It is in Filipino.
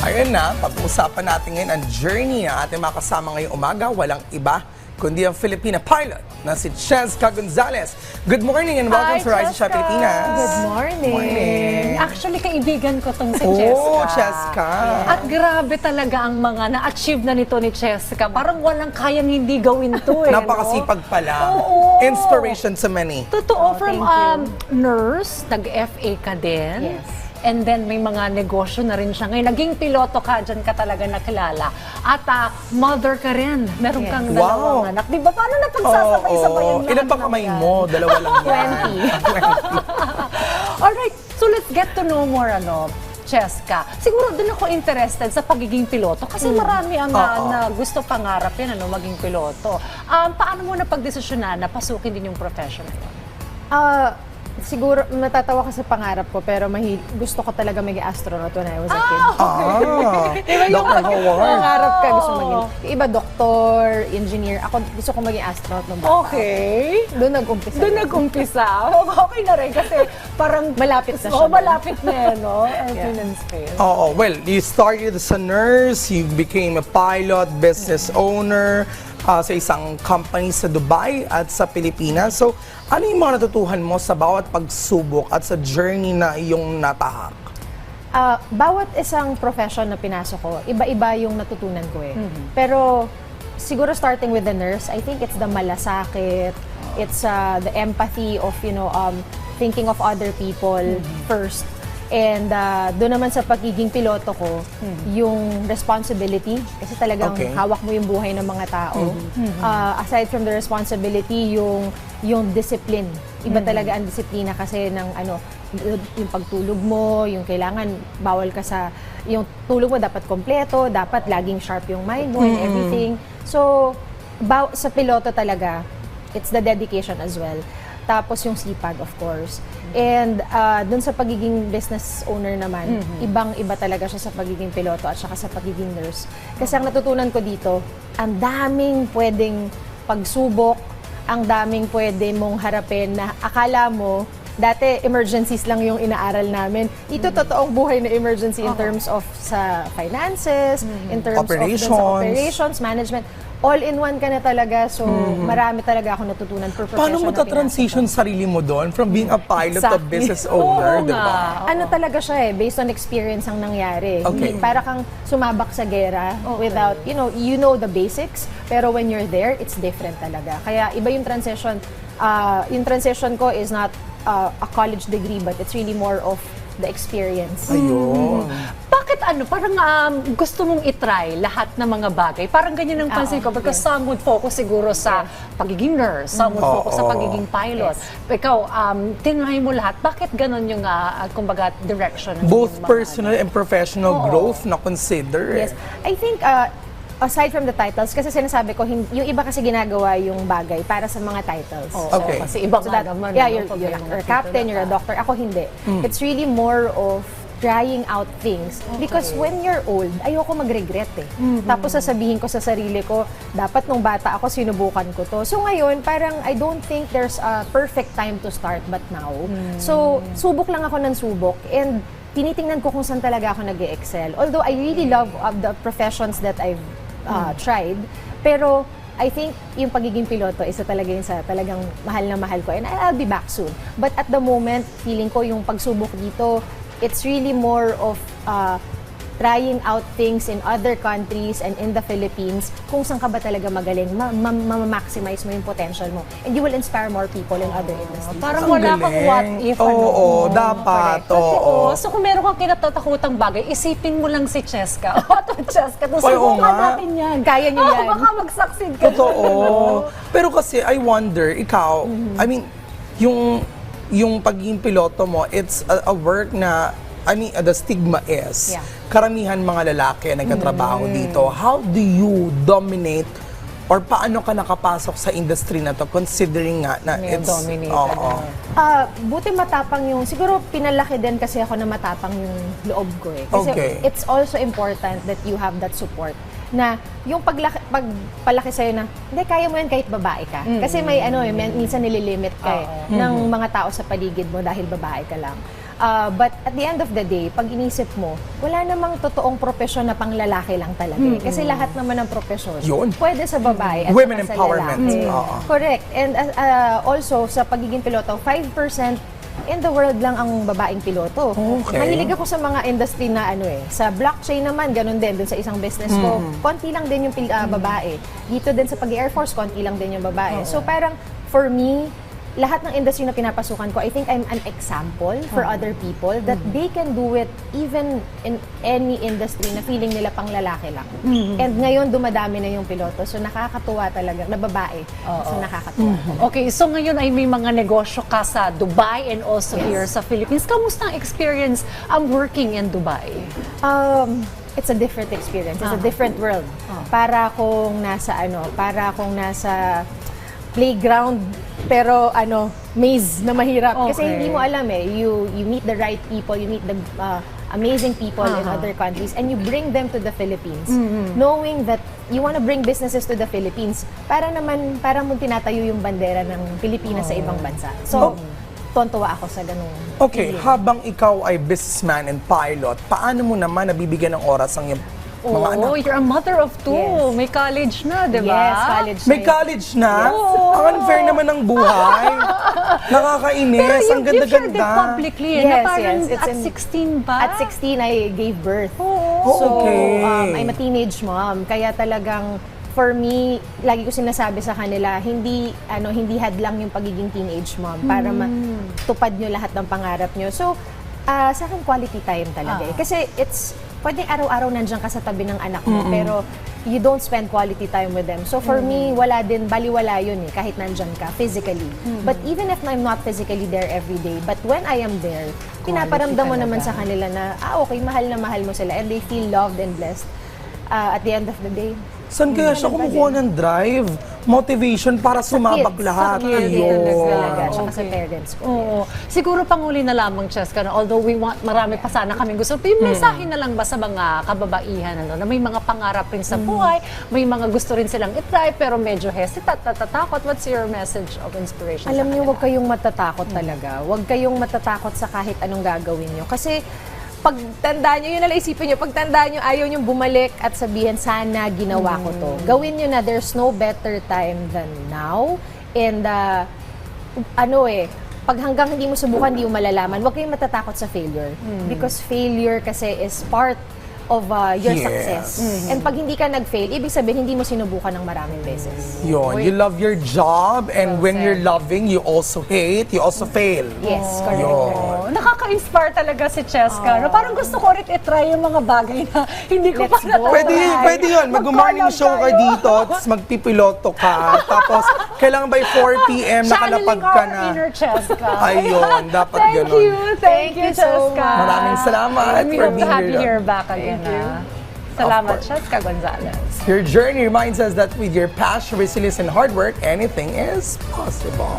Ayan na, pag-uusapan natin ngayon ang journey na ating makasama ngayong umaga. Walang iba kundi ang Filipina pilot na si Cheska Gonzalez. Good morning and welcome to Rise and Shine Pilipinas. Good morning. Actually, kaibigan ko tong si Cheska. Oh, Cheska. At grabe talaga ang mga na-achieve na nito ni Cheska. Parang walang kayang hindi gawin to eh. Napakasipag pala. Oo. Inspiration to many. Totoo, from thank nurse, nag-FA ka din. Yes. And then may mga negosyo na rin siya. Ngayon, naging piloto ka, dyan ka talaga nakilala. At mother ka rin. Meron Yes. kang Wow. dalawang anak. Di ba? Paano napagsasabay-sabay yung lahat Ilan ba ng kamay yan? mo? Dalawa lang yan. 20. Alright, so let's get to know more, Cheska. Siguro doon ako interested sa pagiging piloto kasi marami ang na gusto pangarap yan, maging piloto. Paano mo napagdesisyonan na pasukin din yung profession na yun? Siguro, natatawa ka sa pangarap ko, pero gusto ko talaga maging astronaut when I was a kid. Diba yung Dr. Howard. Pangarap ka, gusto maging, yung iba, doktor, engineer. Ako, gusto ko maging astronaut nung bata. Okay. Doon nag-umpisa. Doon nag-umpisa. Okay na rin kasi parang Malapit na siya. Oo, malapit na yan, no? Earth and space. Oo, well, you started as a nurse, you became a pilot, business owner sa isang company sa Dubai at sa Pilipinas. So, ano yung mga natutuhan mo sa bawat pagsubok at sa journey na iyong natahak? Bawat isang profession na pinasok ko, iba-iba yung natutunan ko eh. Pero siguro starting with the nurse, I think it's the malasakit, it's the empathy of, thinking of other people first. And doon naman sa pagiging piloto ko, yung responsibility, kasi talagang hawak mo yung buhay ng mga tao. Aside from the responsibility, yung discipline. Iba talaga ang disiplina kasi ng yung pagtulog mo, yung kailangan, bawal ka yung tulog mo dapat kompleto, dapat laging sharp yung mind mo and everything. So, sa piloto talaga, it's the dedication as well. Tapos yung sipag, of course. And dun sa pagiging business owner naman, ibang-iba talaga siya sa pagiging piloto at saka sa pagiging nurse. Kasi ang natutunan ko dito, ang daming pwedeng pagsubok, ang daming pwede mong harapin na akala mo, dati emergencies lang yung inaaral namin. Ito totoong buhay na emergency in terms of sa finances, in terms of dun sa operations, management. All-in-one ka na talaga, so marami talaga ako natutunan per profession. Paano mo ta-transition sarili mo doon from being a pilot to Exactly. business owner, di ba? Ano talaga siya based on experience ang nangyari. Okay. Para kang sumabak sa gera without, you know the basics, pero when you're there, it's different talaga. Kaya iba yung transition. Yung transition ko is not a college degree, but it's really more of the experience. Ayun. Bakit parang gusto mong itry lahat ng mga bagay? Parang ganyan ang pansin ko because some would focus siguro sa pagiging nurse, some would focus sa pagiging pilot. Ikaw, tinry mo lahat. Bakit ganon yung, kumbaga, direction? Both personal and professional growth na consider. Yes. I think, aside from the titles, kasi sinasabi ko, yung iba kasi ginagawa yung bagay para sa mga titles. Okay. Kasi iba So nga that, naman. yeah, no? you're Pag may a mga captain, titulo you're a ka. doctor. Ako hindi. It's really more of trying out things. Because when you're old, ayoko mag-regret eh. Tapos sasabihin ko sa sarili ko, dapat nung bata ako, sinubukan ko to. So ngayon, parang I don't think there's a perfect time to start but now. So, subok lang ako ng subok. And tinitingnan ko kung saan talaga ako nag-excel. Although I really love the professions that I've tried. Pero I think yung pagiging piloto isa talaga yun sa talagang mahal na mahal ko and I'll be back soon. But at the moment, feeling ko yung pagsubok dito, it's really more of trying out things in other countries and in the Philippines kung saan ka ba talaga magaling, ma-maximize mo yung potential mo. And you will inspire more people in other industries. Parang Ang wala kang galing. what if. Oo, dapat. Oo. So kung meron kang kinatatakutang bagay, isipin mo lang si Cheska. Cheska, Oo susubukan nga. natin yan. Kaya niyo yan. Baka mag-succeed ka. Totoo. Pero kasi, I wonder, ikaw, I mean, yung pagiging piloto mo, it's a work na, the stigma is, karamihan mga lalaki ang nagkatrabaho dito. How do you dominate or paano ka nakapasok sa industry na to considering nga na Male it's... dominated. Buti matapang yung, siguro pinalaki din kasi ako na matapang yung loob ko eh. Kasi it's also important that you have that support. Na yung pagpalaki sa'yo na, hindi, kaya mo yan kahit babae ka. Kasi may minsan nililimit ka ng mga tao sa paligid mo dahil babae ka lang. But at the end of the day, pag inisip mo, wala namang totoong profesyon na pang lalaki lang talaga. Kasi lahat naman ng profesyon, Yun. pwede sa babae at Women saka sa empowerment. lalaki. Oo. Correct. And also, sa pagiging piloto, 5% in the world lang ang babaeng piloto. Okay. Mahilig ako sa mga industry na sa blockchain naman, ganun din, dun sa isang business ko, konti lang din yung babae. Dito din sa pag-Air Force, konti lang din yung babae. So parang, for me, lahat ng industry na pinapasukan ko, I think I'm an example for other people that they can do it even in any industry na feeling nila pang lalaki lang. And ngayon, dumadami na yung piloto. So nakakatuwa talaga, na babae. So nakakatuwa. Okay, so ngayon ay may mga negosyo ka sa Dubai and also here sa Philippines. Kamusta ang experience working in Dubai? It's a different experience. It's a different world. Para akong nasa playground pero maze na mahirap kasi Okay. hindi mo alam you meet the right people, you meet the amazing people in other countries and you bring them to the Philippines knowing that you want to bring businesses to the Philippines para mo tinatayo yung bandera ng Pilipinas sa ibang bansa. So tontuwa ako sa ganung Okay, habang ikaw ay businessman and pilot, paano mo naman nabibigyan ng oras ang iyong mga anak? Oh, you're a mother of two. Yes. May college na, di ba? Yes, college May na yun. college na? Ang unfair naman ng buhay. Nakakainis. Pero Ang you shared it ganda-ganda. publicly, na Yes, parang yes, it's at in- 16 ba? At 16, I gave birth. Oo. So, Okay. I'm a teenage mom. Kaya talagang, for me, lagi ko sinasabi sa kanila, hindi hadlang yung pagiging teenage mom para matupad nyo lahat ng pangarap nyo. So, sa akin, quality time talaga. Kasi pwede araw-araw nandiyan ka sa tabi ng anak mo, pero you don't spend quality time with them. So for me, baliwala yun kahit nandiyan ka physically. But even if I'm not physically there every day, but when I am there, pinaparamdam mo naman sa kanila na, okay, mahal na mahal mo sila and they feel loved and blessed at the end of the day. Saan kaya siya kumukuha ng drive? Motivation para sumabak Kids, lahat? sa kids Ayun. talaga, tsaka sa Okay. parents ko. Oo. Siguro panguli na lamang, Cheska, although marami pa sana kaming gusto, yung mensahe na lang ba sa mga kababaihan na may mga pangarap rin sa buhay, may mga gusto rin silang itry, pero medyo hesitant, natatakot. What's your message of inspiration Alam sa niyo, kanila? huwag kayong matatakot talaga. Huwag kayong matatakot sa kahit anong gagawin niyo. Kasi pagtanda niyo, yun na lang isipin niyo, pagtanda niyo, ayaw niyo bumalik at sabihin, sana ginawa ko to. Gawin niyo na, there's no better time than now. And pag hanggang hindi mo subukan, hindi mo malalaman, huwag kayong matatakot sa failure. Because failure kasi is part of your Yes. success. And pag hindi ka nag-fail, ibig sabihin, hindi mo sinubukan ng maraming beses. Yun. You love your job and when you're loving, you also hate, you also fail. Yes, correct. Yun. Nakaka-inspire talaga si Cheska. No? Parang gusto ko rin itry yung mga bagay na hindi ko pa Let's go. Pwede yun. Mag-morning Mag-collab show ka tayo. dito, tapos magpipiloto ka. Tapos, kailangan by 4 p.m. nakalapag ka Channeling na. our inner Cheska. Ayun, dapat Thank ganun. you. Thank you, Thank you so Cheska. much. Maraming salamat We for hope to being have you here. here back again. Salamat, Cheska Gonzalez. Your journey reminds us that with your passion, resilience, and hard work, anything is possible.